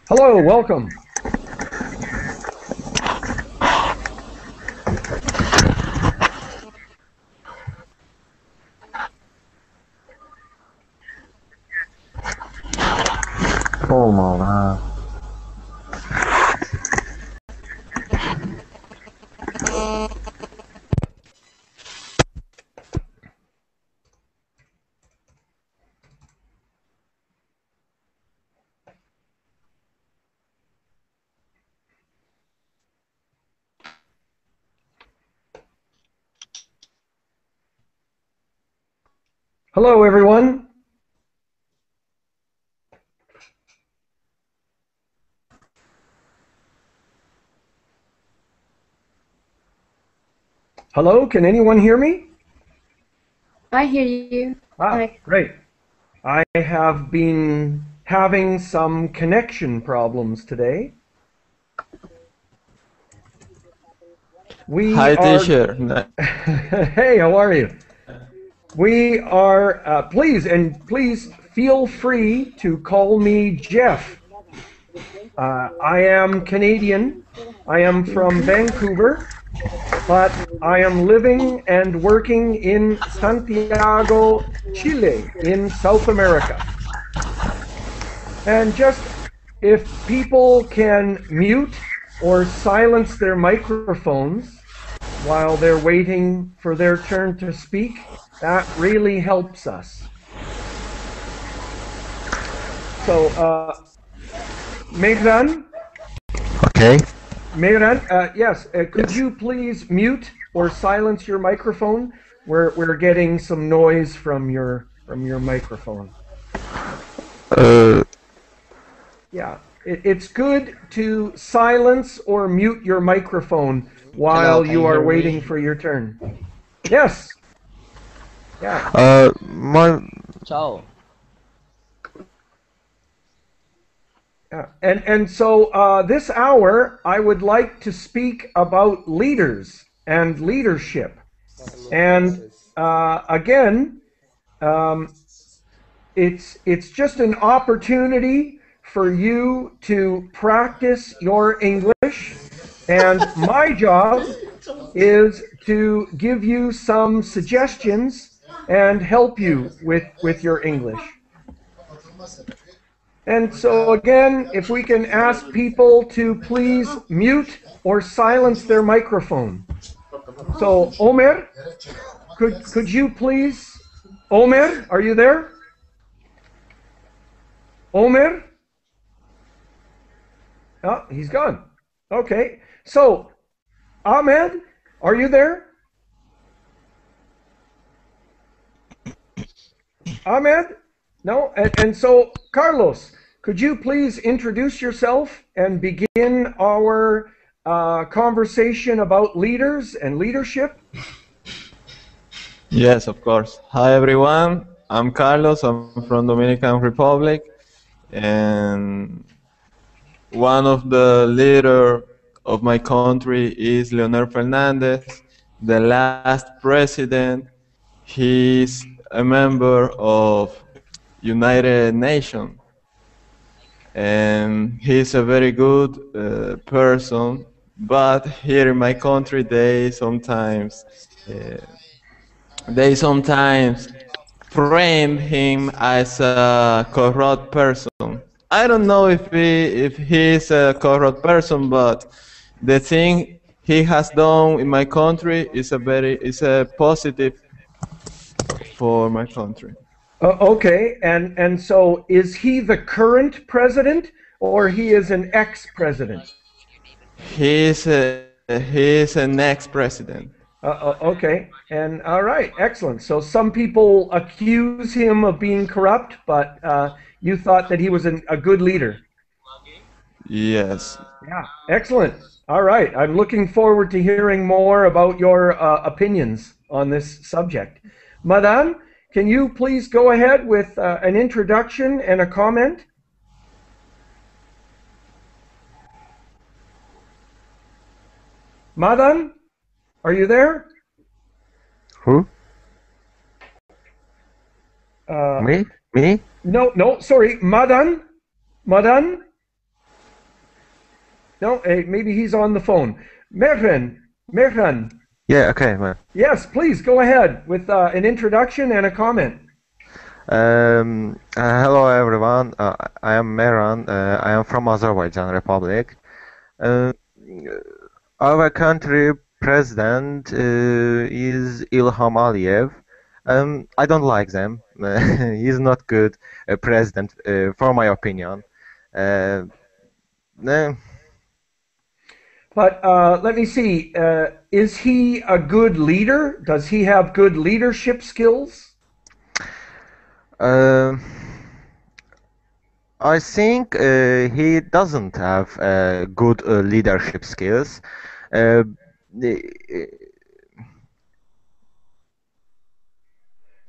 Hello, welcome. Madan. Hello, everyone. Hello, can anyone hear me? I hear you. Hi. Great. I have been having some connection problems today. Hi, teacher. Hey, how are you? We are, please feel free to call me Geoff. I am Canadian. I am from Vancouver, but I am living and working in Santiago, Chile, in South America. And just if people can mute or silence their microphones while they're waiting for their turn to speak, that really helps us. So, Madan? Okay. Madan, yes, could you please mute or silence your microphone? We're getting some noise from your microphone. Yeah, it's good to silence or mute your microphone while you are waiting for your turn. Yes. Yeah. Ciao. Yeah. And so this hour, I would like to speak about leaders and leadership. And again, it's just an opportunity for you to practice your English. And my job is to give you some suggestions and help you with your English. And so again, if we can ask people to please mute or silence their microphone. So Omer, could you please, Omer, are you there? Omer? Oh, he's gone. Okay. So Ahmed, are you there? Ahmed? No? And so, Carlos, could you please introduce yourself and begin our conversation about leaders and leadership? Yes, of course. Hi, everyone. I'm Carlos. I'm from Dominican Republic, and one of the leaders of my country is Leonel Fernandez, the last president. He's a member of United Nations, and he's a very good person. But here in my country, they sometimes frame him as a corrupt person. I don't know if he's a corrupt person, but the thing he has done in my country is a positive for my country. Okay, and so is he the current president or he is an ex-president? He's an ex-president. Okay, and all right, excellent. So some people accuse him of being corrupt, but you thought that he was a good leader. Yes. Yeah, excellent. All right, I'm looking forward to hearing more about your opinions on this subject. Madan, can you please go ahead with an introduction and a comment? Madan, are you there? Who? Me? Me? No, sorry, Madan? Madan? No, maybe he's on the phone. Mehran. Yeah, okay, man. Yes, please go ahead with an introduction and a comment. Hello everyone. I am Meran. I am from Azerbaijan Republic. Uh, our country president is Ilham Aliyev. I don't like them. He's not good president, for my opinion. Uh, eh, But let me see. Is he a good leader? Does he have good leadership skills? I think he doesn't have good leadership skills. The-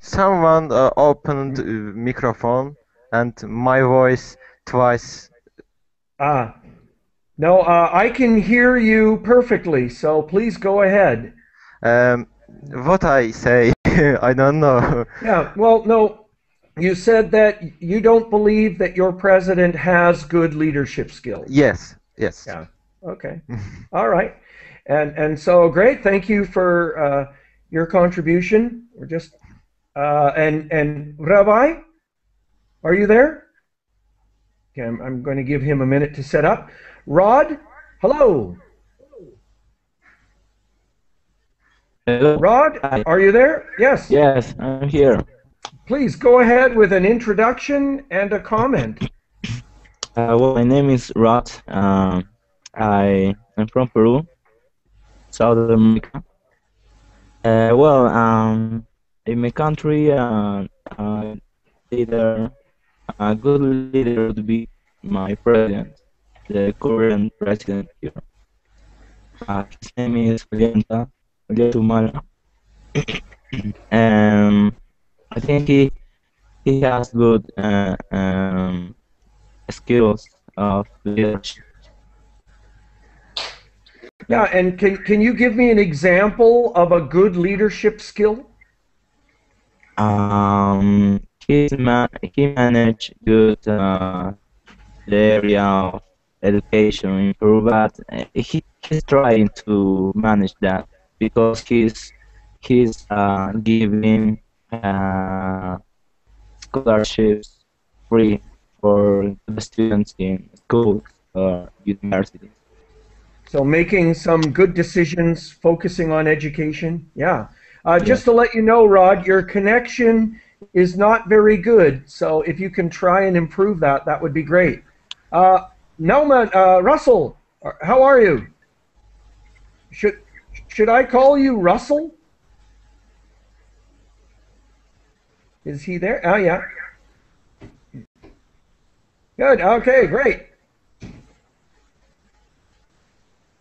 Someone opened microphone and my voice twice. No, I can hear you perfectly, so please go ahead. What I say, I don't know. Yeah, well, no, you said that you don't believe that your president has good leadership skills. Yes, yes. Yeah, okay. All right. And so great, thank you for your contribution. We're just and Rabbi, are you there? Okay, I'm going to give him a minute to set up. Rod, hello. Hello. Rod, are you there? Yes. Yes, I'm here. Please go ahead with an introduction and a comment. Well, my name is Rod. I am from Peru, South America. In my country, leader, a good leader would be my president, the current president here. His name is Mala. I think he has good skills of leadership. Yeah, and can you give me an example of a good leadership skill? He managed good the area of education in Peru, but he's trying to manage that because he's giving scholarships free for the students in schools or universities. So making some good decisions, focusing on education. Yeah. Just to let you know, Rod, your connection is not very good. So if you can try and improve that, that would be great. Russell, how are you? Should I call you Russell? Is he there? Oh, yeah. Good. Okay, great.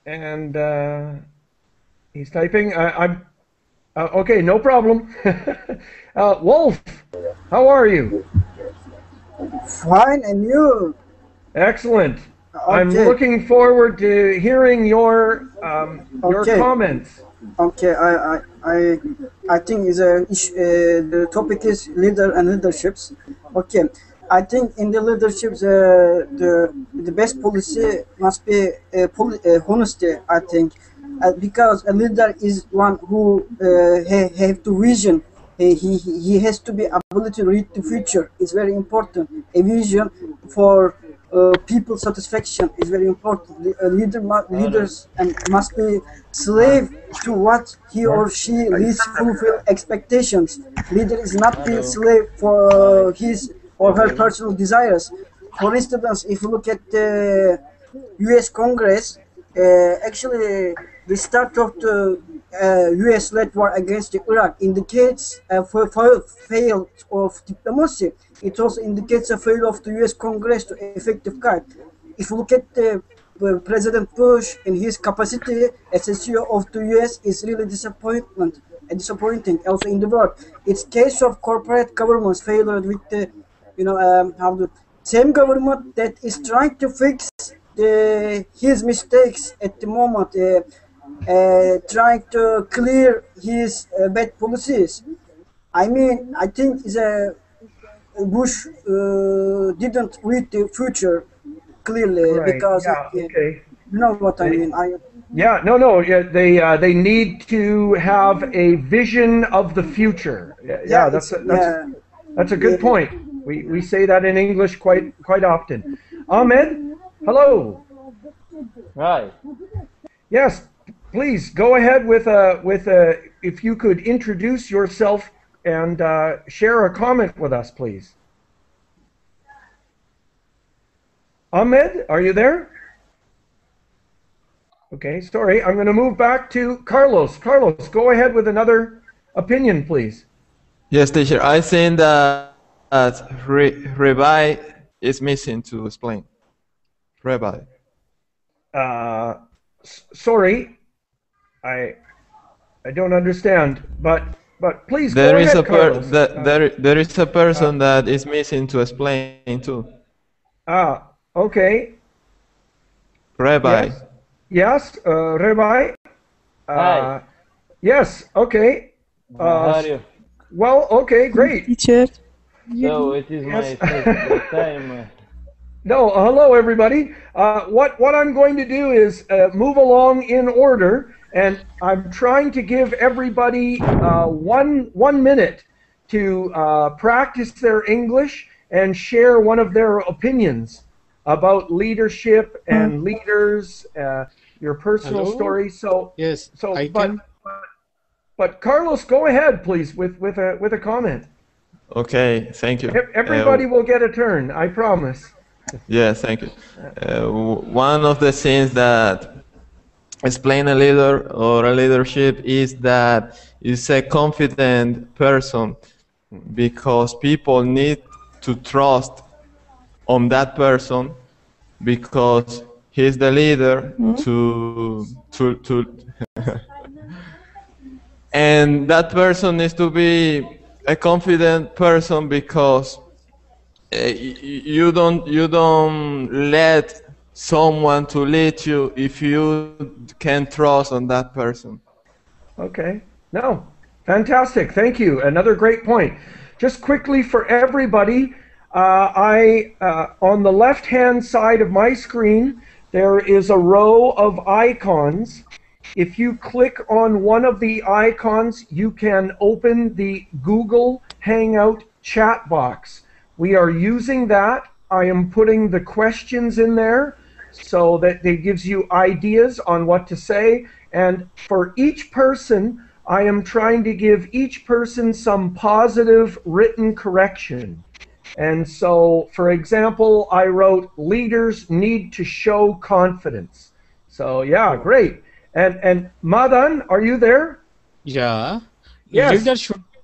And he's typing. I'm okay. No problem. Wolf, how are you? Fine, and you? Excellent. Okay. I'm looking forward to hearing your comments. Okay, I think the topic is leader and leaderships. Okay, I think in the leaderships the best policy must be honesty. I think because a leader is one who have to vision. He has to be able to read the future. It's very important. A vision for people satisfaction is very important. Leaders must be slave to what he or she leads fulfill expectations. Leader is not the slave for his or her personal desires. For instance, if you look at the U.S. Congress, actually the start of the U.S.-led war against Iraq indicates a fail of diplomacy. It also indicates a failure of the U.S. Congress to effective guide. if you look at the President Bush in his capacity as a CEO of the US is really disappointing also in the world. It's case of corporate government's failure with the, how the same government that is trying to fix his mistakes at the moment, trying to clear his bad policies. I mean, I think Bush didn't read the future clearly Right. because Yeah. Okay. you know what I mean. Yeah. No. Yeah. They need to have a vision of the future. Yeah. That's a good point. We say that in English quite often. Ahmed, hello. Right. Yes. Please go ahead with a. If you could introduce yourself and share a comment with us, please. Ahmed, are you there? Okay, sorry. I'm going to move back to Carlos. Carlos, go ahead with another opinion, please. Yes, teacher. I think that Rabbi is missing to explain. Rabbi. Sorry, I don't understand, but please go ahead, Carlos. There is a person that is missing to explain too. Okay. Rabbi. Yes, Rabbi. Hi. Yes, okay. How are you? Well, okay, great. Teacher. So it is my first time. No, hello everybody. What I'm going to do is move along in order, and I'm trying to give everybody 1 minute to practice their English and share one of their opinions about leadership and leaders, your personal story. So yes, so but Carlos, go ahead, please, with a comment. Okay, thank you. Everybody will get a turn, I promise. Yeah, thank you. One of the things that explain a leader or a leadership is that it's a confident person, because people need to trust on that person because he's the leader to and that person needs to be a confident person because you don't let someone to lead you if you can trust on that person. Okay. No. Fantastic. Thank you. Another great point. Just quickly for everybody, on the left-hand side of my screen, there is a row of icons. If you click on one of the icons, you can open the Google Hangout chat box. We are using that. I am putting the questions in there so that it gives you ideas on what to say. And for each person, I am trying to give each person some positive written correction. And so, for example, I wrote, leaders need to show confidence. So, yeah, great. And Madan, are you there? Yeah. Yes.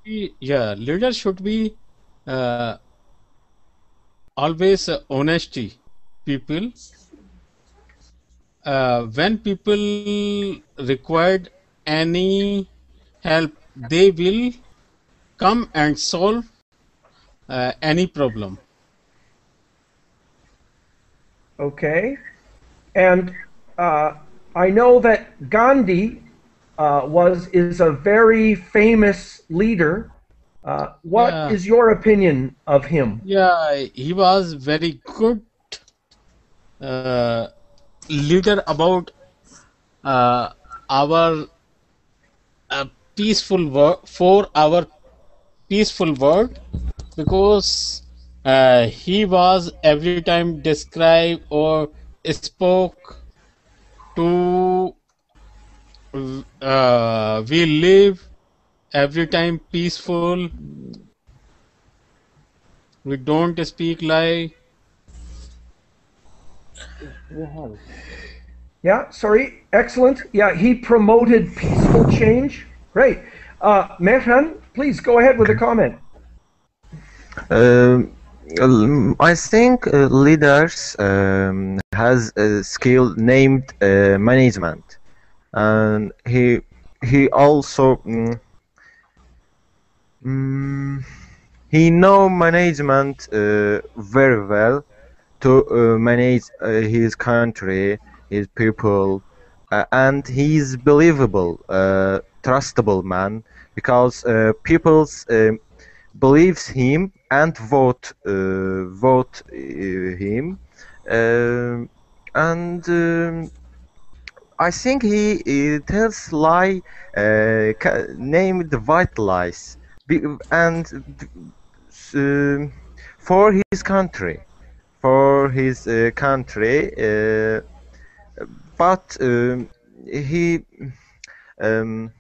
Leader should be always honesty. People, when people required any help, they will come and solve any problem. Okay. And I know that Gandhi is a very famous leader. What is your opinion of him? Yeah, he was very good leader about our peaceful world, for our peaceful world, because he was every time describe or spoke to we live every time peaceful, we don't speak lie. Yeah, sorry, excellent. Yeah, he promoted peaceful change. Great. Mehran, please go ahead with a comment. I think leaders has a skill named management, and he also he know management very well to manage his country, his people, and he's believable, trustable man because people's believes him and vote him, um and I think he tells lie named white lies and for his country, but he um,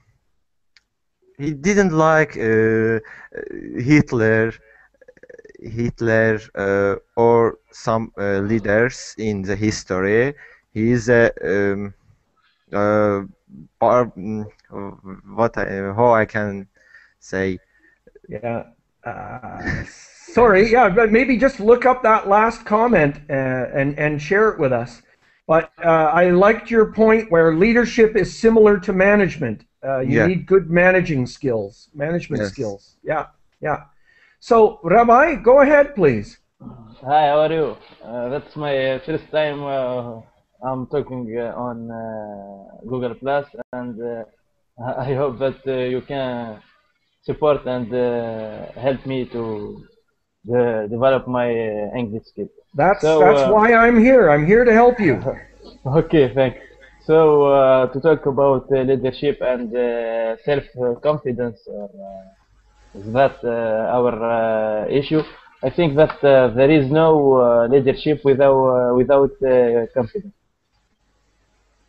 he didn't like Hitler, or some leaders in the history. He is a uh, how I can say. Yeah. Sorry. Yeah, but maybe just look up that last comment and share it with us. But I liked your point where leadership is similar to management. You need good management skills. Yeah, yeah. So, Rabbi, go ahead, please. Hi, how are you? That's my first time I'm talking on Google Plus, and I hope that you can support and help me to develop my English skills. That's why I'm here. I'm here to help you. Okay, thanks. So to talk about leadership and self-confidence, is that our issue? I think that there is no leadership without confidence.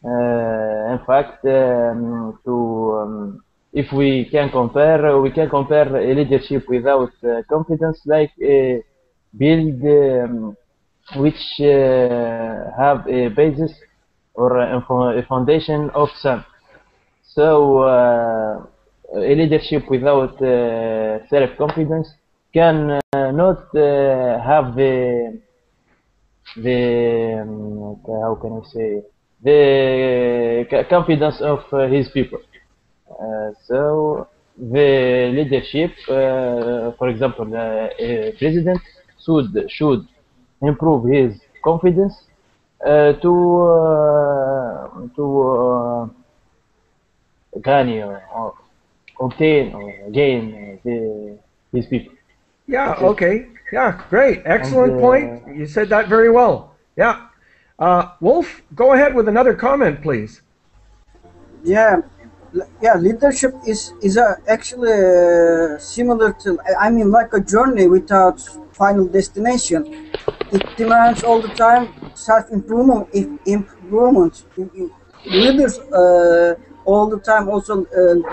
In fact, if we can compare a leadership without confidence, like a build which have a basis or a foundation of sun. So a leadership without self-confidence can not have the how can I say, the confidence of his people. So the leadership, for example, a president should improve his confidence to obtain or gain his people. Yeah, okay. Yeah, great. Excellent point. You said that very well. Yeah. Wolf, go ahead with another comment, please. Yeah, leadership is actually similar to, I mean, like a journey without final destination. It demands all the time self-improvement. Leaders all the time also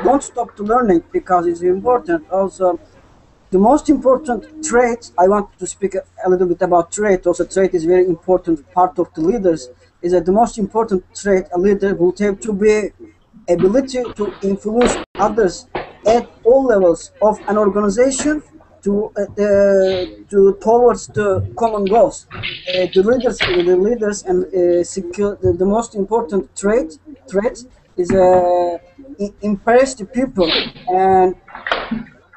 don't stop to learning because it's important. Also, the most important trait, I want to speak a little bit about trait. Also, trait is very important part of the leaders. Is that the most important trait a leader will have to be ability to influence others at all levels of an organization to towards the common goals. The leaders and secure the most important trait is impress the people and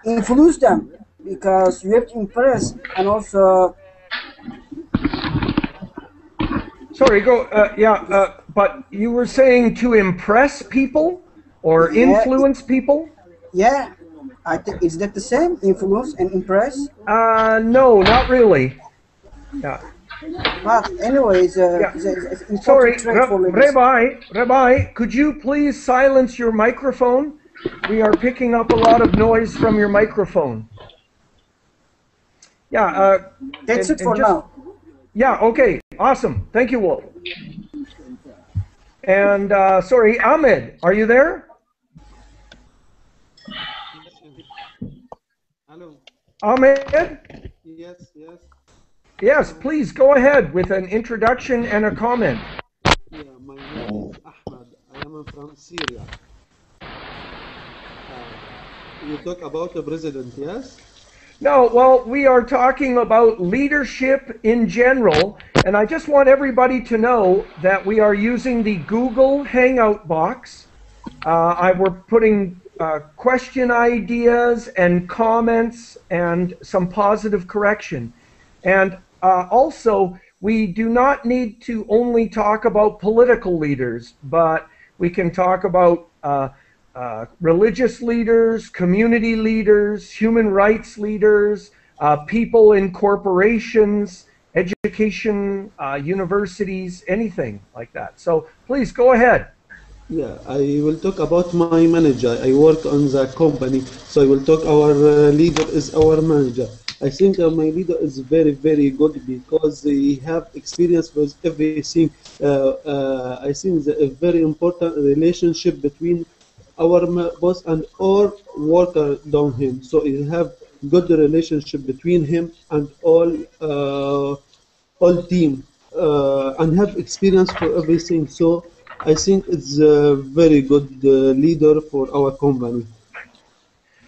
influence them, because you have to impress and also. Sorry, go. But you were saying to impress people or influence people? Yeah, I think, is that the same? Influence and impress? No, not really. Yeah. But anyways, sorry, Rabbi, could you please silence your microphone? We are picking up a lot of noise from your microphone. Yeah. That's it for now. Yeah, okay, awesome. Thank you, Wolf. And sorry, Ahmed, are you there? Hello. Ahmed? Yes, yes. Yes, please go ahead with an introduction and a comment. Yeah, my name is Ahmed. I am from Syria. You talk about the president, yes? No, well, we are talking about leadership in general, and I just want everybody to know that we are using the Google Hangout box. We're putting question ideas and comments and some positive correction. And also, we do not need to only talk about political leaders, but we can talk about religious leaders, community leaders, human rights leaders, people in corporations, education, universities, anything like that. So please go ahead. Yeah, I will talk about my manager. I work on the company, so I will talk our leader is our manager. I think my leader is very, very good because he have experience with everything. I think the a very important relationship between our boss and our worker down him. So he have good relationship between him and all team and have experience for everything. So I think it's a very good leader for our company.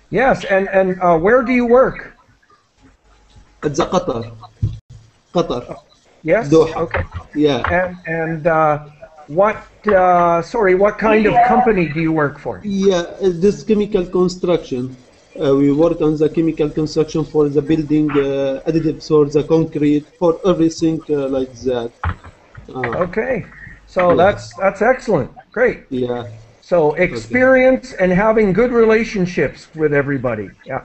Yes, and where do you work? At the Qatar. Yes. Doha. Okay. Yeah. And what? Sorry, what kind of company do you work for? Yeah, this chemical construction. We work on the chemical construction for the building, additives for the concrete, for everything like that. Okay, so yeah. that's excellent. Great. Yeah. So experience and having good relationships with everybody. Yeah.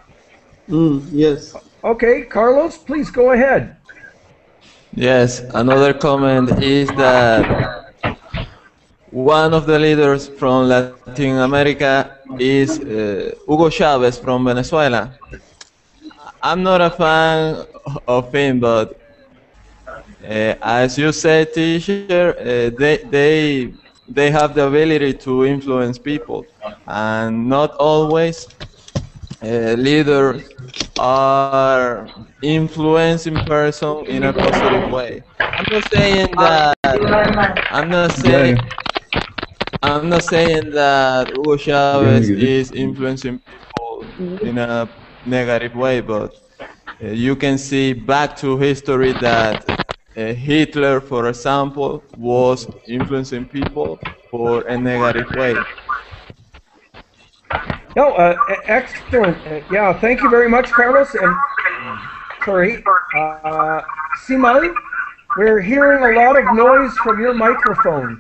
Yes. Okay, Carlos, please go ahead. Yes, another comment is that one of the leaders from Latin America is Hugo Chavez from Venezuela. I'm not a fan of him, but as you said, teacher, they have the ability to influence people, and not always leaders are influencing person in a positive way. I'm not saying that. I'm not saying that Hugo Chavez is influencing people in a negative way, but you can see back to history that Hitler, for example, was influencing people for a negative way. No, excellent. Yeah, thank you very much, Carlos. And sorry, Simal, we're hearing a lot of noise from your microphone.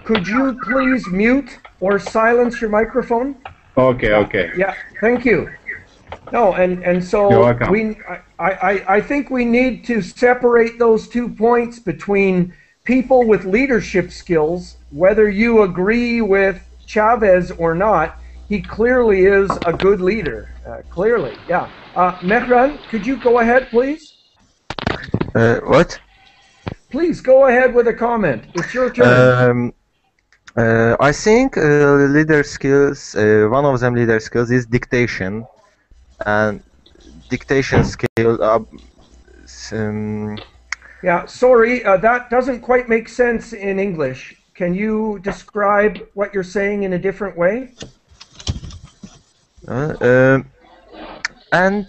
Could you please mute or silence your microphone? Okay. Yeah, thank you. No, and so I think we need to separate those 2 points between people with leadership skills, whether you agree with Chavez or not. He clearly is a good leader. Clearly, yeah. Mehran, could you go ahead, please? What? Please go ahead with a comment. It's your turn. I think leader skills. One of them leader skills is dictation, and dictation skill. Yeah, sorry, that doesn't quite make sense in English. Can you describe what you're saying in a different way? And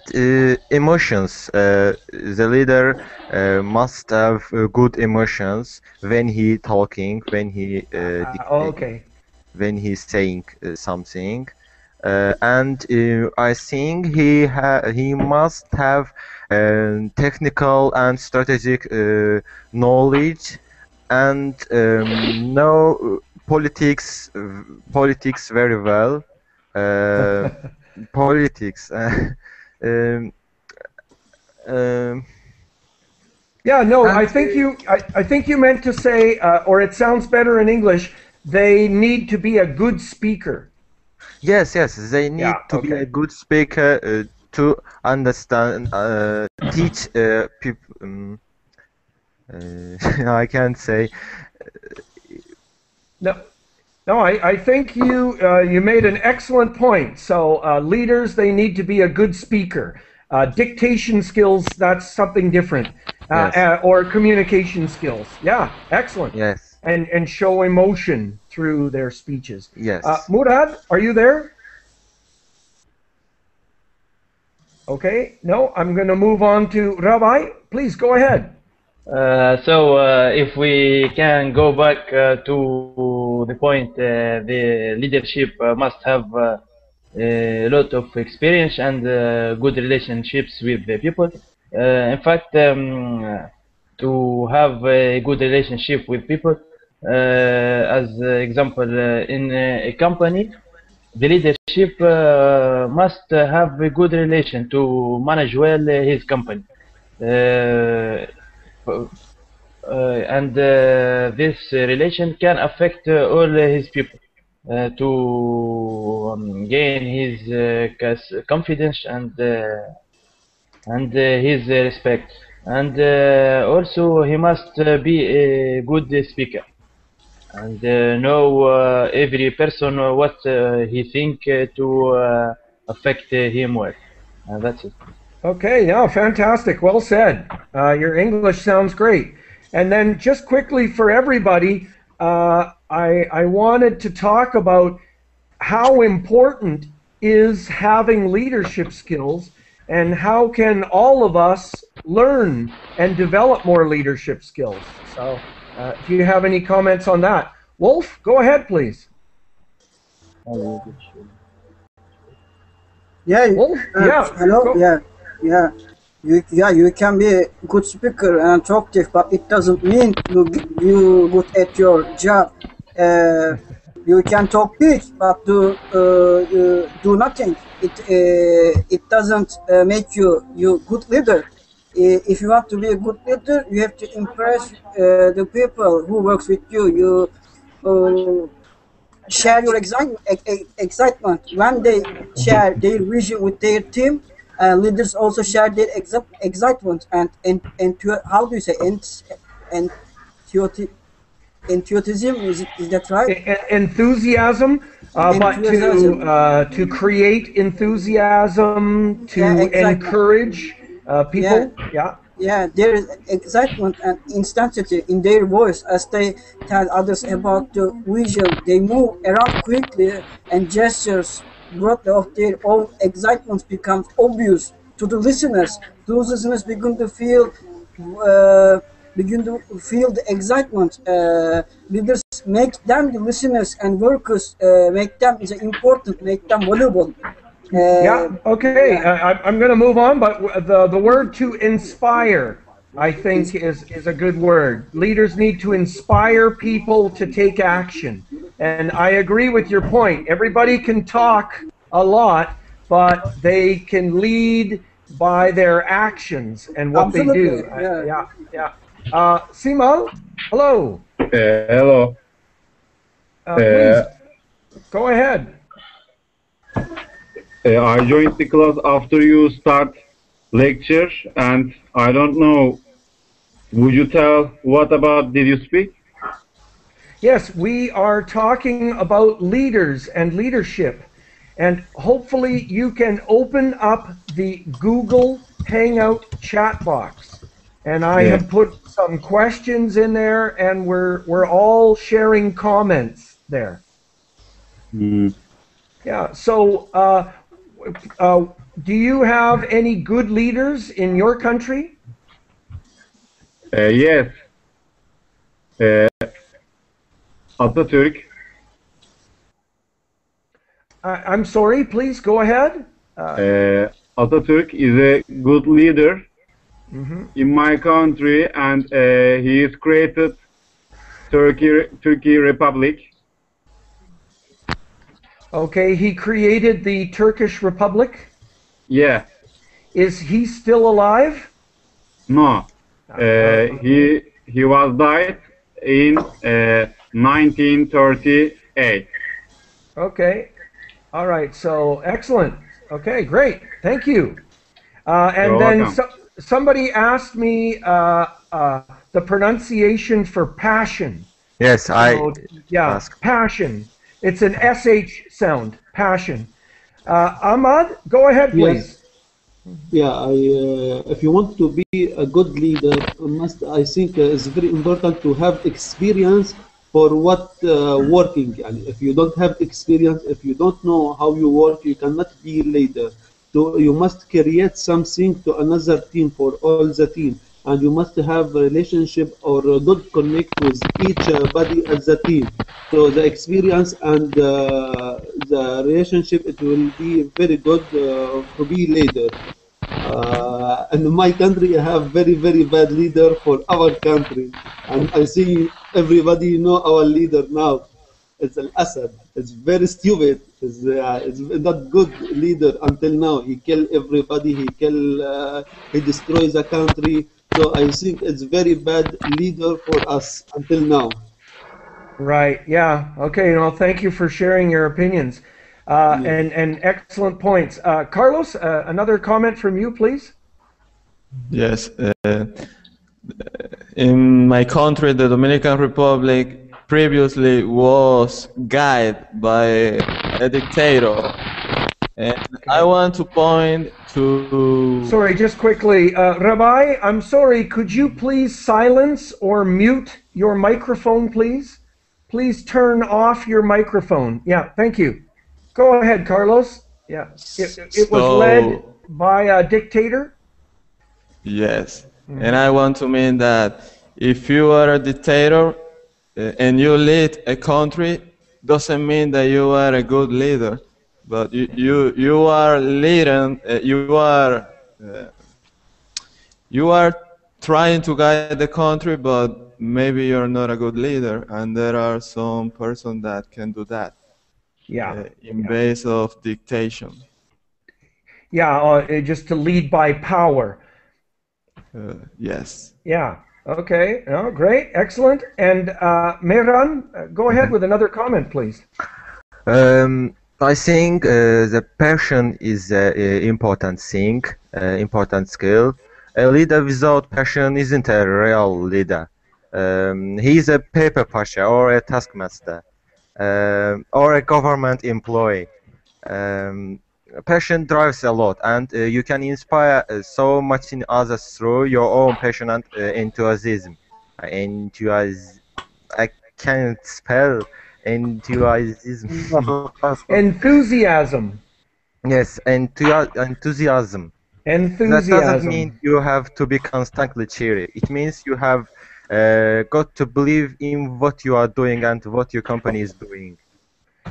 emotions. The leader must have good emotions when he talking, when he when he's saying something, and I think he must have technical and strategic knowledge and know politics very well. Politics. Yeah, no, I think you meant to say, or it sounds better in English, they need to be a good speaker. Yes, they need to be a good speaker to understand, teach people. I can't say. No, I think you made an excellent point. So leaders, they need to be a good speaker. Dictation skills, that's something different. Yes. Or communication skills. Yeah, excellent. Yes. And show emotion through their speeches. Yes. Murad, are you there? Okay, no, I'm going to move on to Rabbi. Please go ahead. If we can go back to the point, the leadership must have a lot of experience and good relationships with the people. In fact, to have a good relationship with people, as example, in a company, the leadership must have a good relation to manage well his company. And this relation can affect all his people to gain his confidence and his respect. And also he must be a good speaker and know every person what he think to affect him well. That's it. Okay, yeah, fantastic. Well said. Your English sounds great. And then just quickly for everybody, I wanted to talk about how important is having leadership skills and how can all of us learn and develop more leadership skills. So if you have any comments on that. Wolf, go ahead, please. Yeah, Wolf, hello, go. You can be a good speaker and talkative, but it doesn't mean you good at your job. You can talk big, but do nothing. It doesn't make you good leader. If you want to be a good leader, you have to impress the people who works with you. You share your excitement when they share their vision with their team. Leaders also share their excitement and how do you say enthusiasm, is that right? Enthusiasm, but to create enthusiasm, to encourage people. Yeah, there is excitement and intensity in their voice as they tell others about the vision. They move around quickly and gestures growth of their own excitement becomes obvious to the listeners. Those listeners begin to feel the excitement. Leaders make them the listeners and workers make them important, make them valuable. Okay. I'm going to move on, but the word to inspire, I think, is a good word. Leaders need to inspire people to take action. And I agree with your point. Everybody can talk a lot, but they can lead by their actions and what they do. Simo, hello. Hello. Please, go ahead. I joined the class after you start lecture, and I don't know. Would you tell what about did you speak? Yes, we are talking about leaders and leadership, and hopefully you can open up the Google Hangout chat box. And I have put some questions in there, and we're all sharing comments there. Yeah. So, do you have any good leaders in your country? Yes. Atatürk. I'm sorry, please go ahead. Atatürk is a good leader in my country, and he has created Turkey Republic. Okay, he created the Turkish Republic? Yeah. Is he still alive? No. He was died in 1938. Okay. All right. So excellent. Okay, great. Thank you. And then somebody asked me the pronunciation for passion. Yes, passion. It's an SH sound. Passion. Ahmad, go ahead, please. Yeah, if you want to be a good leader, I think it's very important to have experience for what working. And if you don't have experience, if you don't know how you work, you cannot be a leader. You must create something to another team for all the team, and you must have a relationship or a good connect with each body at the team. So the experience and the relationship, it will be very good to be leader. In my country, I have very bad leader for our country, and I see everybody know our leader now. It's Al-Assad. It's very stupid. It's not good leader until now. He kill everybody. He destroys the country. So I think it's very bad leader for us until now. Right. Yeah. Okay. Well, thank you for sharing your opinions and excellent points. Carlos, another comment from you, please. Yes. In my country, the Dominican Republic, previously was guided by a dictator. And I want to point to... Sorry, just quickly. Rabbi, I'm sorry, could you please silence or mute your microphone, please? Please turn off your microphone. Yeah, thank you. Go ahead, Carlos. Yeah, it was led by a dictator? Yes, and I want to mean that if you are a dictator and you lead a country, doesn't mean that you are a good leader, but you are leading, you are trying to guide the country, but maybe you're not a good leader, and there are some persons that can do that. Yeah. In base of dictation. Yeah, just to lead by power. Yes. Yeah. Okay. Oh, great. Excellent. And Madan, go ahead with another comment, please. I think the passion is an important thing, important skill. A leader without passion isn't a real leader. He is a paper pasha or a taskmaster or a government employee. Passion drives a lot, and you can inspire so much in others through your own passion and enthusiasm. I can't spell enthusiasm. Enthusiasm. Yes, enthusiasm. That doesn't mean you have to be constantly cheery. It means you have got to believe in what you are doing and what your company is doing.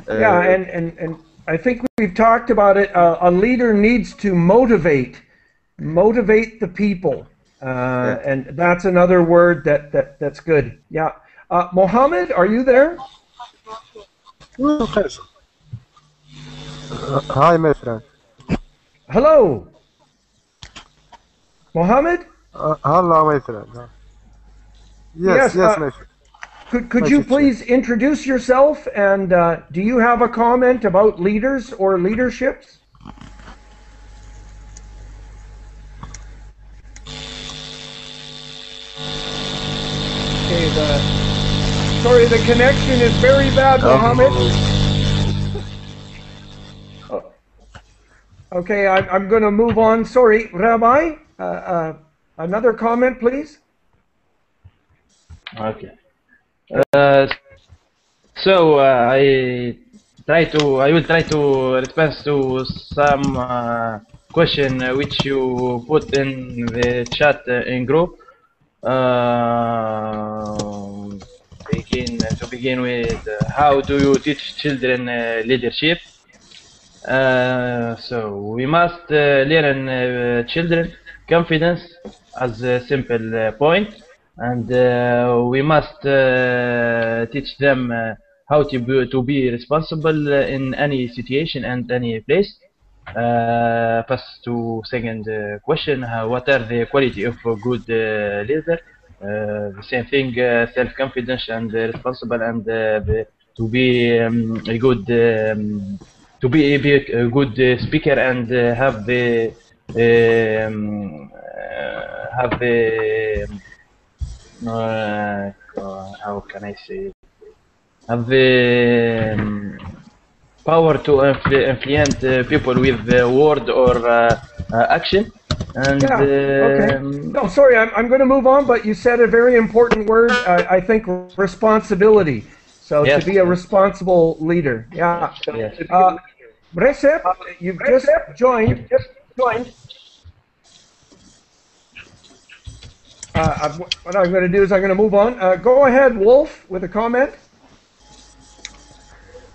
Yeah, and I think we've talked about it. A leader needs to motivate the people, and that's another word that's good. Yeah, Mohammed, are you there? Hi, my friend. Hello, Mohammed. Hello, my friend. Yes, my friend. Could you please introduce yourself, and do you have a comment about leaders or leaderships? Okay, sorry, the connection is very bad, Mohammed. Okay, I'm going to move on. Sorry, Rabbi, another comment, please. Okay. So I will try to respond to some question which you put in the chat in group. To begin with, how do you teach children leadership? So we must learn children confidence as a simple point. And we must teach them how to be responsible in any situation and any place. Pass to second question: what are the quality of a good leader? The same thing: self-confidence and responsible, and to be a good speaker and have the how can I say it? Have the power to influence people with word or action. And okay. No, sorry, I'm going to move on. But you said a very important word. I think responsibility. So yes, to be a responsible leader. Yeah. Yes. Recep, you've just joined. What I'm going to do is I'm going to move on. Go ahead, Wolf, with a comment.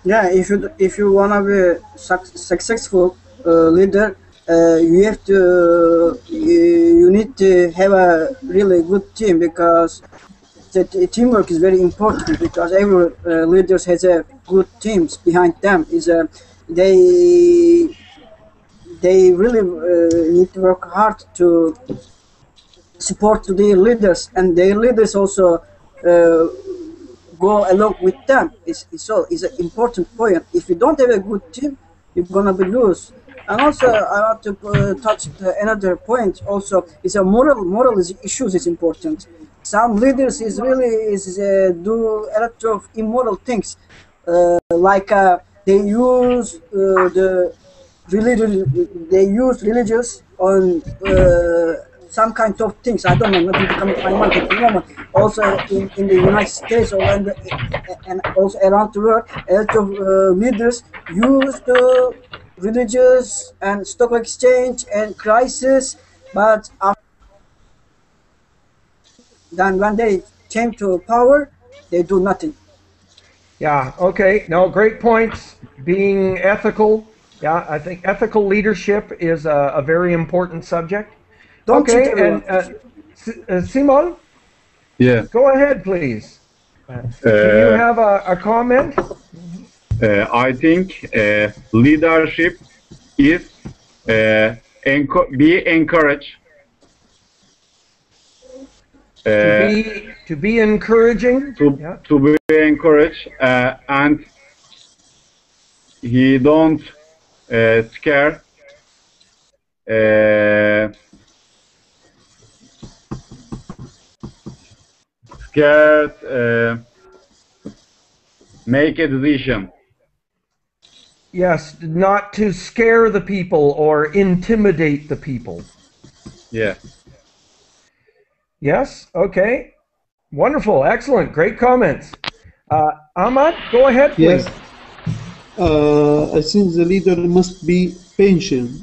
Yeah, if you wanna be successful leader, you have to you need to have a really good team, because the teamwork is very important, because every leaders has a good teams behind them. They really need to work hard to support their leaders, and their leaders also go along with them. It's an important point. If you don't have a good team, you're gonna be lose. And also, I want to touch another point. Also, is a moral issues is important. Some leaders is really do a lot of immoral things, like they use religious on some kind of things. I don't know, nothing to come to my mind at the moment. Also in the United States and also around the world, a lot of leaders use the religious and stock exchange and crisis, but then when they came to power, they do nothing. Yeah, okay. No, great points. Being ethical. Yeah, I think ethical leadership is a very important subject. Okay, and Simon? Yeah. Go ahead, please. Can you have a comment? I think leadership is be encouraged. To be encouraging. To be encouraged, and he don't scare. Scared. Make a decision. Yes, not to scare the people or intimidate the people. Yeah. Yes, okay. Wonderful, excellent, great comments. Ahmad, go ahead, please. Yes. I think the leader must be patient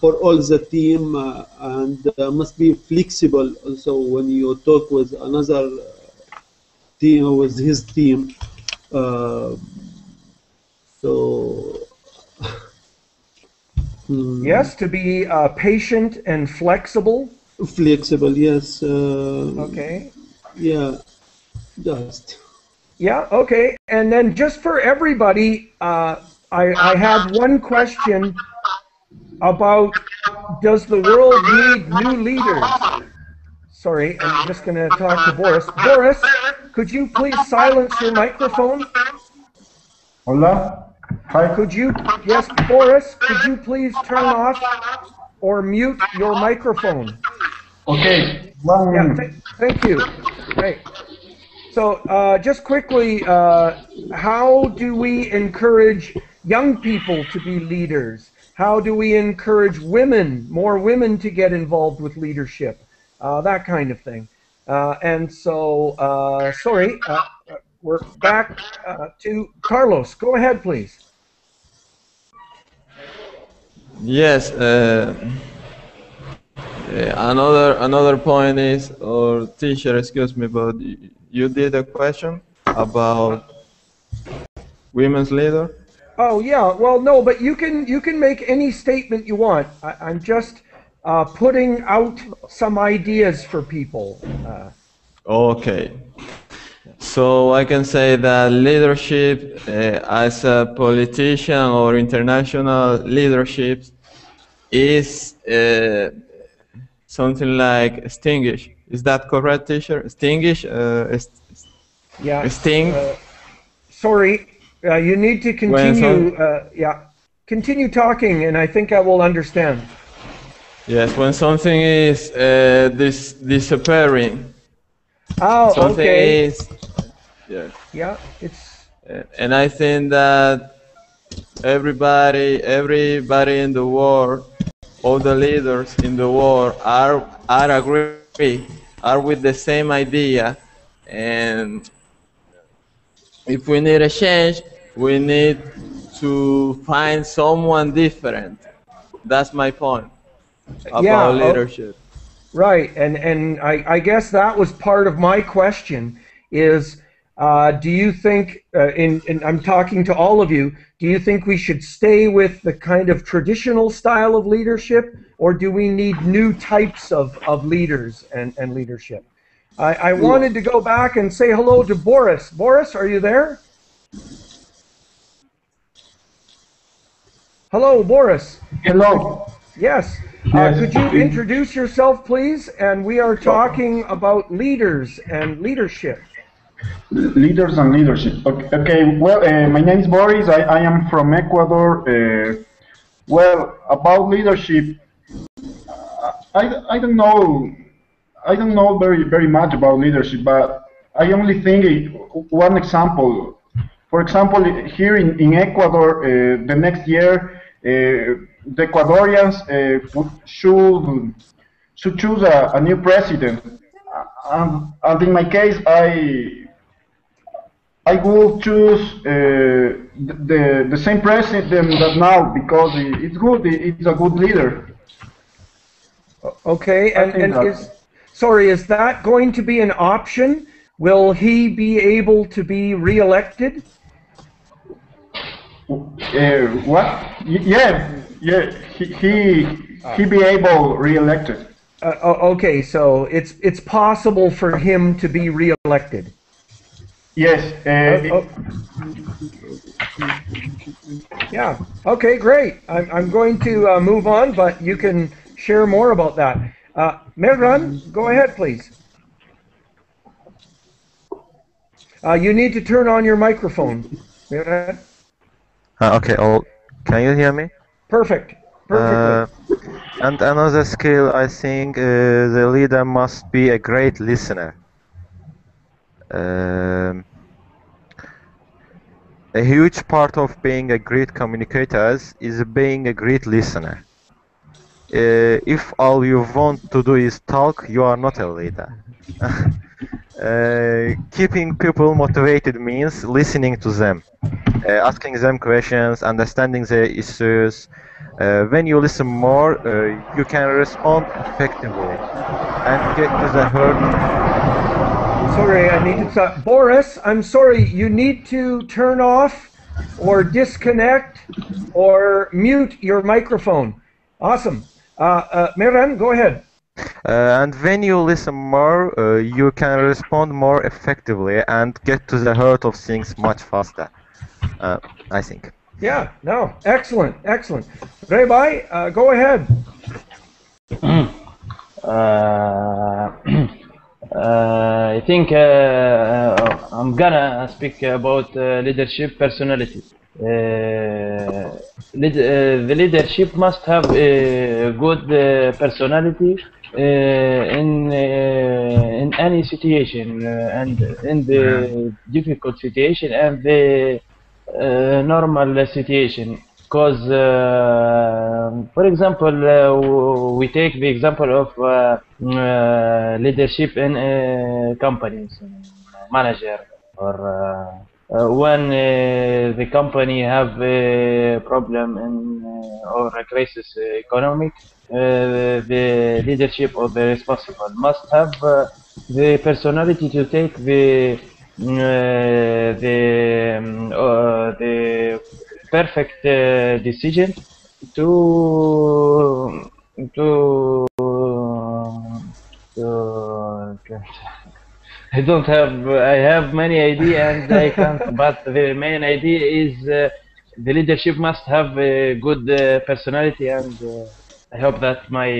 for all the team, and must be flexible also when you talk with another team, with his team. Yes, to be patient and flexible. Flexible, yes. Okay. Yeah, just. Yeah, okay. And then just for everybody, I have one question about, does the world need new leaders? Sorry, I'm just going to talk to Boris. Boris, could you please silence your microphone? Hola. Hi. Could you, yes, Boris, could you please turn off or mute your microphone? Okay. Thank you. Great. So just quickly, how do we encourage young people to be leaders? How do we encourage women, more women to get involved with leadership? That kind of thing. And so, sorry, we're back to Carlos. Go ahead, please. Yes. Another point is, or teacher, excuse me, but you did a question about women's leader. Oh yeah, well no, but you can make any statement you want. I'm just putting out some ideas for people. Okay. So I can say that leadership as a politician or international leadership is something like extinguish. Is that correct, teacher? Extinguish? Yeah. Sting? Sorry, you need to continue. Yeah, continue talking, and I think I will understand. Yes, when something is disappearing. Oh, something okay. Is, yes. Yeah, it's. And I think that everybody in the world, all the leaders in the world are with the same idea, and if we need a change, we need to find someone different. That's my point about leadership. Right, and I guess that was part of my question is, do you think, and I'm talking to all of you, do you think we should stay with the kind of traditional style of leadership, or do we need new types of leaders and leadership? I wanted to go back and say hello to Boris. Boris, are you there? Hello, Boris. Hello. Yes. Yes. Could you introduce yourself, please? And we are talking about leaders and leadership. Leaders and leadership. Okay. Well, my name is Boris. I am from Ecuador. Well, about leadership, I don't know. I don't know very much about leadership, but I only think one example. For example, here in Ecuador, the next year, the Ecuadorians should choose a new president, and in my case, I will choose the same president that now, because it's good. It's a good leader. Okay, and is that going to be an option? Will he be able to be re-elected? What? Yeah. He be able re-elected. Okay, so it's possible for him to be re-elected. Yes. Yeah. Okay, great. I'm going to move on, but you can share more about that. Madan, go ahead, please. You need to turn on your microphone. Madan. Okay. Can you hear me? Perfect. Perfectly. And another skill, I think, the leader must be a great listener. A huge part of being a great communicator is being a great listener. If all you want to do is talk, you are not a leader. Keeping people motivated means listening to them, asking them questions, understanding their issues. When you listen more, you can respond effectively and get to the heart. Sorry, I need to stop. Boris, I'm sorry, you need to turn off or disconnect or mute your microphone. Awesome. Madan, go ahead. And when you listen more, you can respond more effectively and get to the heart of things much faster, I think. Yeah, no, excellent, excellent. Rabbi, go ahead. I think I'm gonna speak about leadership personality. The leadership must have a good personality in any situation, and in the difficult situation and the normal situation. Because, for example, we take the example of leadership in companies, manager, or when the company have a problem or a crisis economic, the leadership of the responsible must have the personality to take the perfect decision to I have many ideas and I can't, but the main idea is the leadership must have a good personality, and I hope that my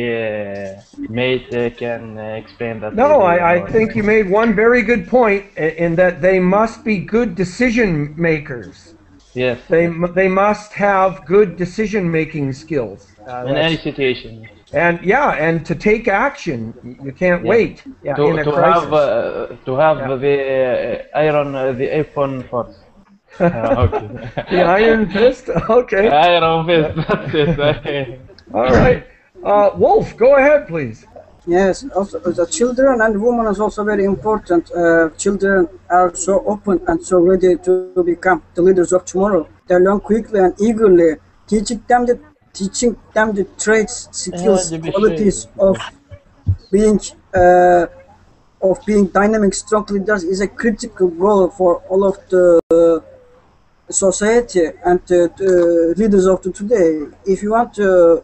mate can explain that. No, I think you made one very good point in that they must be good decision makers. Yes. They must have good decision-making skills. In any situation. And yeah, and to take action, you can't wait. Yeah, to have yeah. The iron, the iPhone force. Okay. The iron fist. Okay. Iron fist. That's it. All right. Wolf, go ahead, please. Yes, also the children and women is also very important. Children are so open and so ready to become the leaders of tomorrow. They learn quickly and eagerly, teaching them the traits, skills, qualities being uh, of being dynamic, strong leaders is a critical goal for all of the society and leaders of the today. If you want to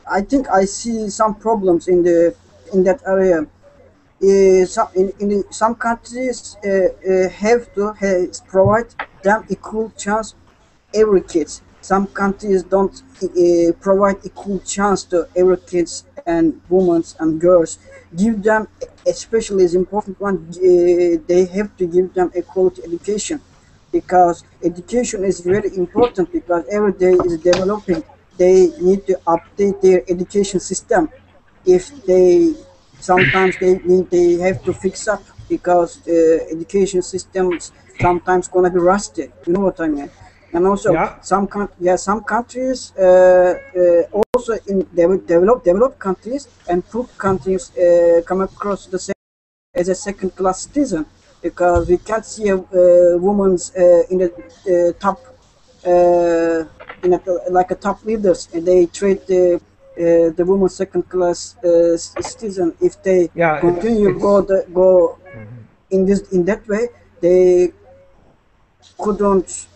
I think I see some problems in that area. Some countries have to provide them equal chance every kids. Some countries don't provide equal chance to every kids and women and girls. Give them, especially is important one. They have to give them a quality education, because education is very important because every day is developing. They need to update their education system. If they sometimes they have to fix up because the education systems sometimes gonna be rusty. You know what I mean? And also some countries also in developed countries and poor countries come across the same as a second class citizen, because we can't see a woman's in the top like a top leaders, and they treat the woman second class citizen. If they continue go in that way, they couldn't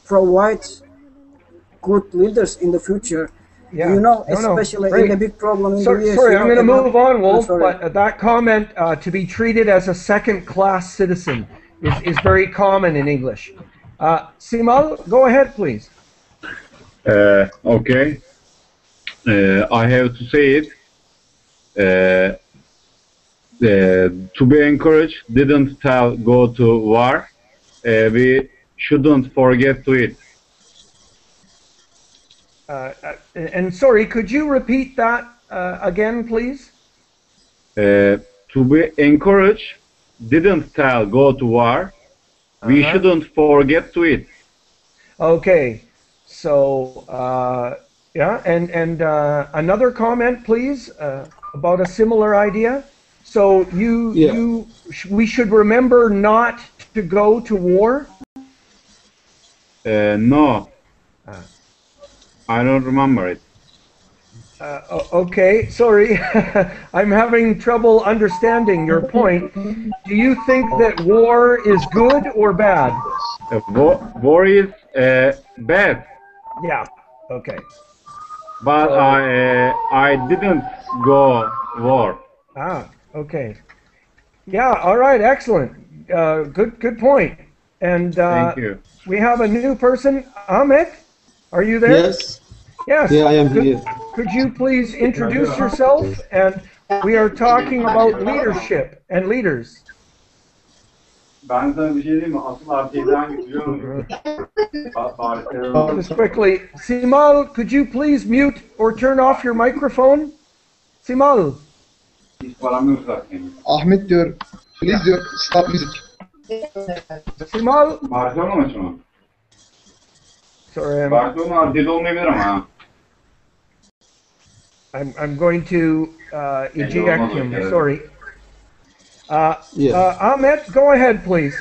provide good leaders in the future. Yeah. You know, especially in the big problem in the US. Sorry, I'm going to move on, Wolf, but that comment, to be treated as a second-class citizen, is very common in English. Simal, go ahead, please. Okay. I have to say it. To be encouraged, didn't tell go to war. We shouldn't forget to it. And sorry, could you repeat that again, please? To be encouraged, didn't tell go to war. We shouldn't forget to it. Okay, so yeah, and another comment, please, about a similar idea. So we should remember not to go to war. No, I don't remember it. Okay, sorry, I'm having trouble understanding your point. Do you think that war is good or bad? War is bad. Yeah. Okay. But I didn't go war. Ah. Okay. Yeah. All right. Excellent. Good point. And thank you. We have a new person. Ahmed, are you there? Yes. Yes. Yeah, I am here. Could you please introduce yourself? And we are talking about leadership and leaders. Just quickly, Simal, could you please mute or turn off your microphone? Simal. Ahmed diyor, please diyor, stop music. Simal. Sorry, I'm going to eject him. Sorry. Ahmed, go ahead, please.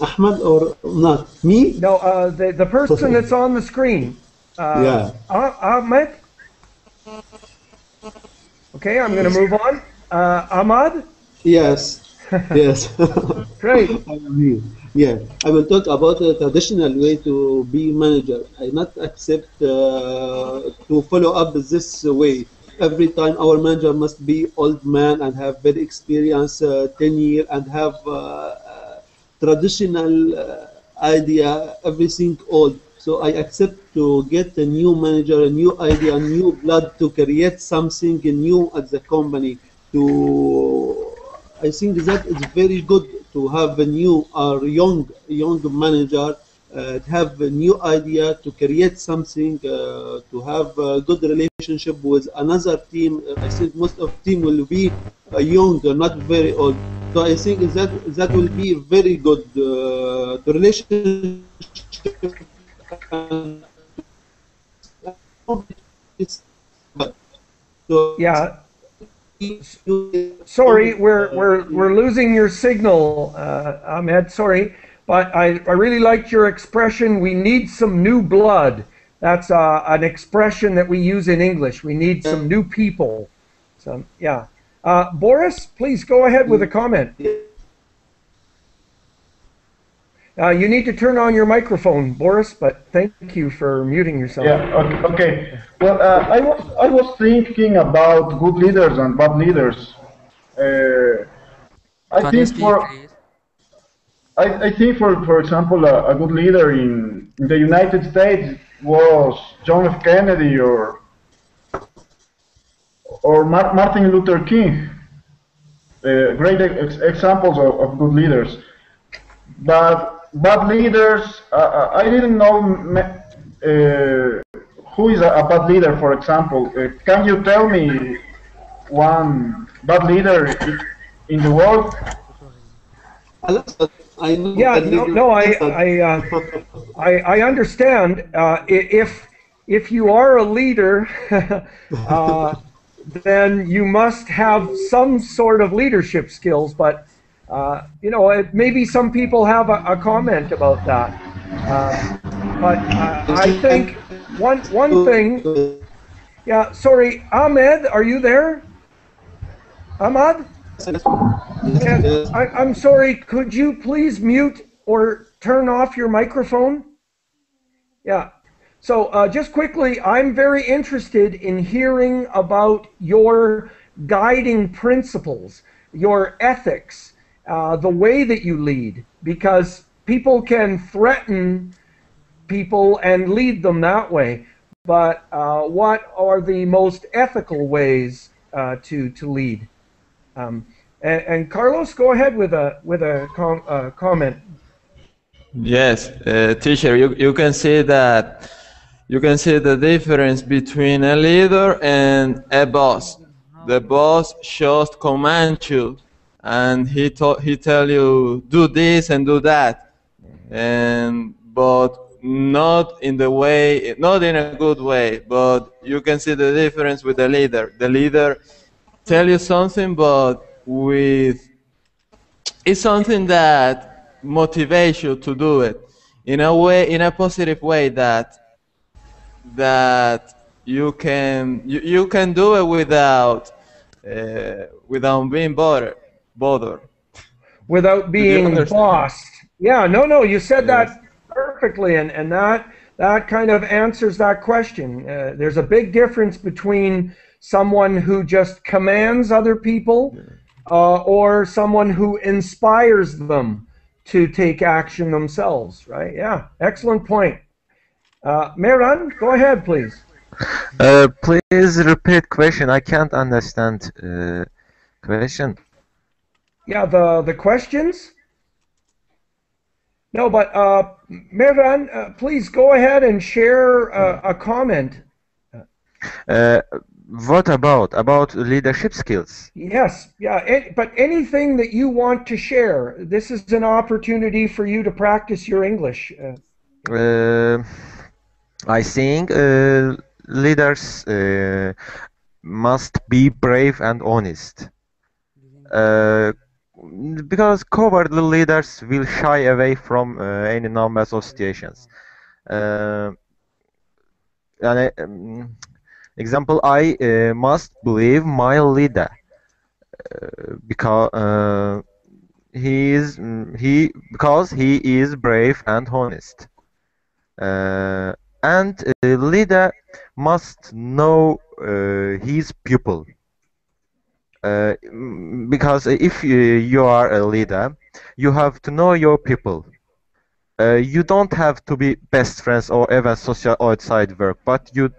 Ahmed or not? Me? No, the person that's on the screen. Yeah. Ahmed? Okay, I'm going to move on. Ahmad? Yes. Yes. Great. I am here. Yeah, I will talk about a traditional way to be manager. I not accept to follow up this way. Every time our manager must be old man and have very experience, 10 years, and have traditional idea, everything old. So I accept to get a new manager, a new idea, new blood to create something new at the company. I think that is very good to have a new or young manager, to have a new idea, to create something, to have a good relationship with another team. I think most of team will be young, not very old. So I think that will be very good. The relationship it's but yeah. Sorry, we're losing your signal, Ahmed. Sorry, but I really liked your expression. We need some new blood. That's an expression that we use in English. We need some new people. So yeah, Boris, please go ahead with a comment. You need to turn on your microphone, Boris, but thank you for muting yourself. Yeah, okay. Well, I was thinking about good leaders and bad leaders. I think for example, a good leader in the United States was John F. Kennedy or Martin Luther King. Great examples of good leaders. But bad leaders, I didn't know who is a bad leader, for example. Can you tell me one bad leader in the world? Yeah, no, I understand. If you are a leader, then you must have some sort of leadership skills, but you know, maybe some people have a comment about that. But I think one thing. Yeah, sorry, Ahmed, are you there? Ahmad? Yeah, I'm sorry. Could you please mute or turn off your microphone? Yeah. So just quickly, I'm very interested in hearing about your guiding principles, your ethics, the way that you lead, because people can threaten people and lead them that way. But what are the most ethical ways to lead? And Carlos, go ahead with a comment. Yes, teacher, you can see that the difference between a leader and a boss. The boss just commands you, and he tell you do this and do that, but not in a good way. But you can see the difference with the leader. The leader tell you something, but it's something that motivates you to do it in a positive way that you can do it without being bothered. Without being bossed. Yeah, no, you said that perfectly, and that kind of answers that question. There's a big difference between someone who just commands other people or someone who inspires them to take action themselves, right? Yeah, excellent point. Madan, go ahead, please. Please repeat question. I can't understand question. Yeah, the questions? No, but Madan, please go ahead and share a comment. What about leadership skills? Yes, yeah, but anything that you want to share. This is an opportunity for you to practice your English. I think leaders must be brave and honest. Because cowardly leaders will shy away from any numbers of situations. Example, I must believe my leader because he is brave and honest. And a leader must know his people. Because if you are a leader, you have to know your people. You don't have to be best friends or even social outside work, but you.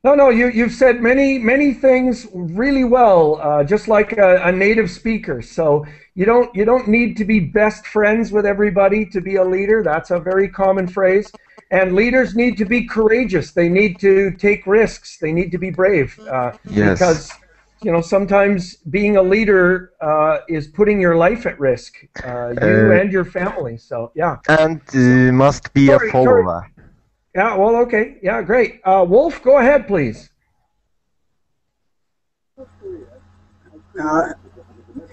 No, you've said many things really well, just like a native speaker. So you don't need to be best friends with everybody to be a leader. That's a very common phrase. And leaders need to be courageous. They need to take risks. They need to be brave. Yes. Because you know, sometimes being a leader is putting your life at risk, you and your family. So yeah. And must be a follower. Yeah. Well, okay. Yeah. Great. Wolf, go ahead, please.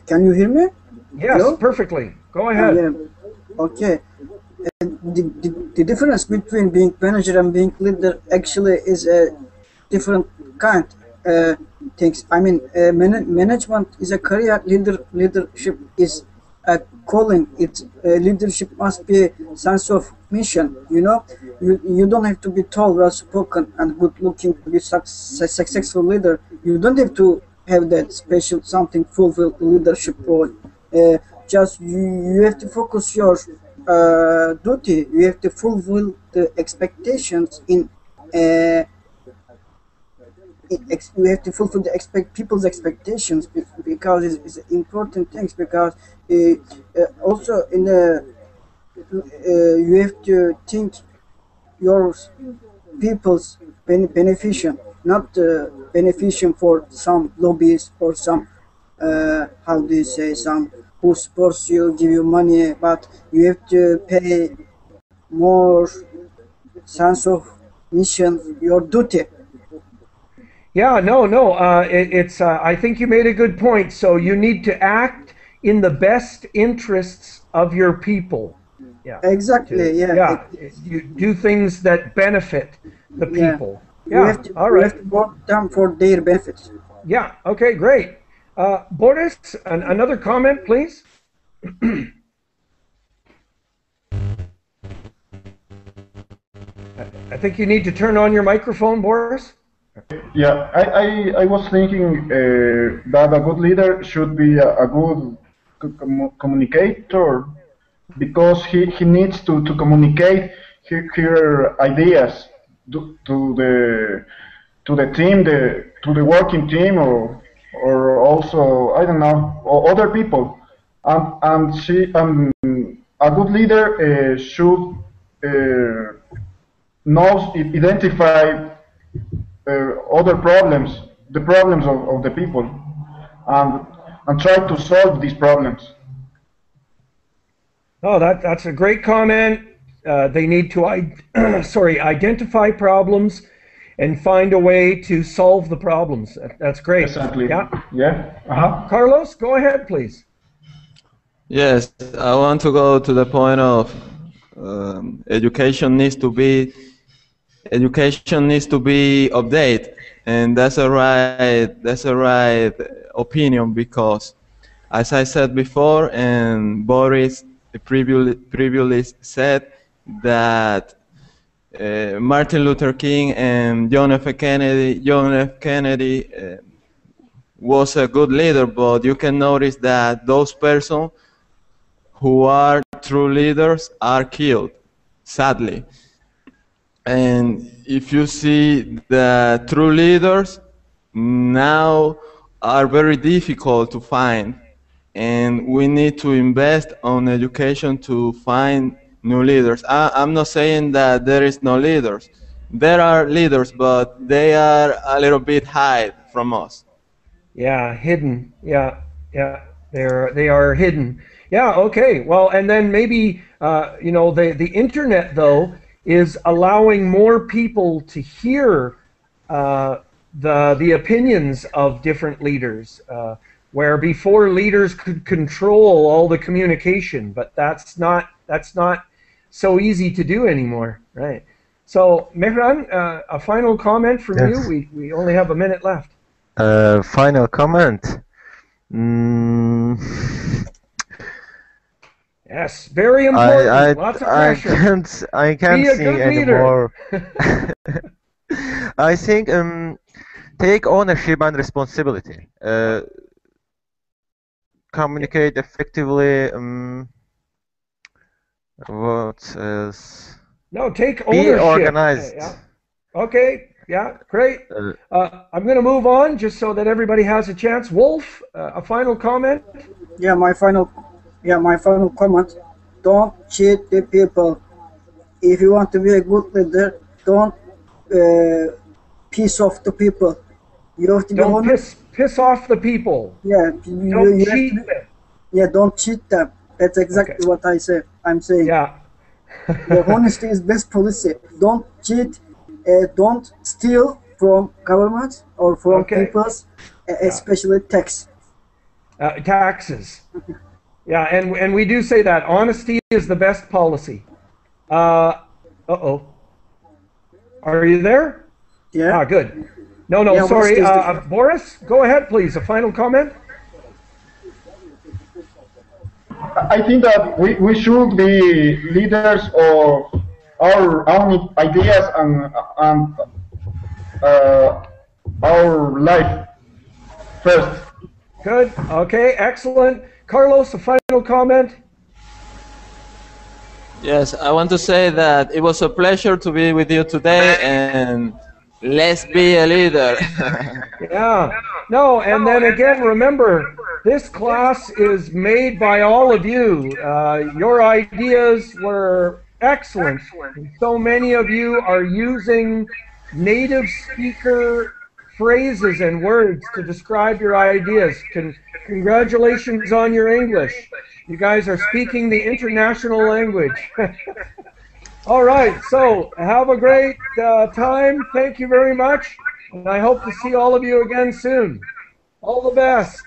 Can you hear me? Yes, Hello? Perfectly. Go ahead. Yeah. Okay. The difference between being manager and being leader actually is a different kind things. I mean, management is a career. Leadership is a calling. Leadership must be a sense of mission. You know, you don't have to be tall, well spoken, and good looking to be successful leader. You don't have to have that special something fulfill leadership role. Just you have to focus your duty. You have to fulfill the expectations in. You have to fulfill the people's expectations because it's important things. Because also in you have to think your people's beneficial, not beneficial for some lobbyists or some how do you say, some who supports you, give you money, but you have to pay more sense of mission, your duty. Yeah, no. I think you made a good point. So you need to act in the best interests of your people. Yeah. Exactly. Yeah. You do things that benefit the people. Yeah. You have to, all right. You have to work them for their benefits. Yeah. Okay. Great. Boris, another comment, please. I think you need to turn on your microphone, Boris. Yeah, I was thinking that a good leader should be a good communicator, because he needs to communicate her ideas to the team, to the working team, or also, I don't know, or other people, and a good leader should identify other problems, the problems of the people, and try to solve these problems. Oh, that's a great comment. They need to identify problems and find a way to solve the problems. That's great. Exactly. Yeah. Carlos, go ahead, please. Yes, I want to go to the point of education needs to be updated, and that's a right opinion, because as I said before, and Boris previously said, that Martin Luther King and John F. Kennedy was a good leader, but you can notice that those persons who are true leaders are killed, sadly. And if you see, the true leaders now are very difficult to find, and we need to invest on education to find new leaders. I'm not saying that there is no leaders. There are leaders, but they are a little bit hide from us. Yeah, hidden. Yeah. They are hidden. Yeah. Okay. Well, and then maybe the internet though is allowing more people to hear the opinions of different leaders, where before leaders could control all the communication, but that's not so easy to do anymore, right? So Mehran, a final comment from you. We only have a minute left. Final comment. Yes, very important. Lots of pressure. I can't see anymore. I think take ownership and responsibility. Communicate effectively. What else? No, take ownership. Be organized. Yeah. Okay. Yeah, great. I'm going to move on just so that everybody has a chance. Wolf, a final comment? Yeah, my final comment. Don't cheat the people. If you want to be a good leader, don't piss off the people. You have to be Don't honest. piss off the people. Yeah, Don't you cheat have to, them. yeah, don't cheat them. That's exactly what I'm saying. Yeah. The honesty is best policy. Don't cheat. Don't steal from government or from people's, especially tax. Taxes. Yeah, and we do say that honesty is the best policy. Uh-oh. Are you there? Yeah. Ah, good. No, Yeah, sorry. honesty is Boris, go ahead, please. A final comment? I think that we should be leaders of our own ideas and our life first. Good. Okay, excellent. Carlos, a final comment? Yes, I want to say that it was a pleasure to be with you today, and let's be a leader. Yeah. No, and then again, remember, this class is made by all of you. Your ideas were excellent. So many of you are using native speaker phrases and words to describe your ideas. Congratulations on your English. You guys are speaking the international language. All right, so have a great time. Thank you very much. And I hope to see all of you again soon. All the best.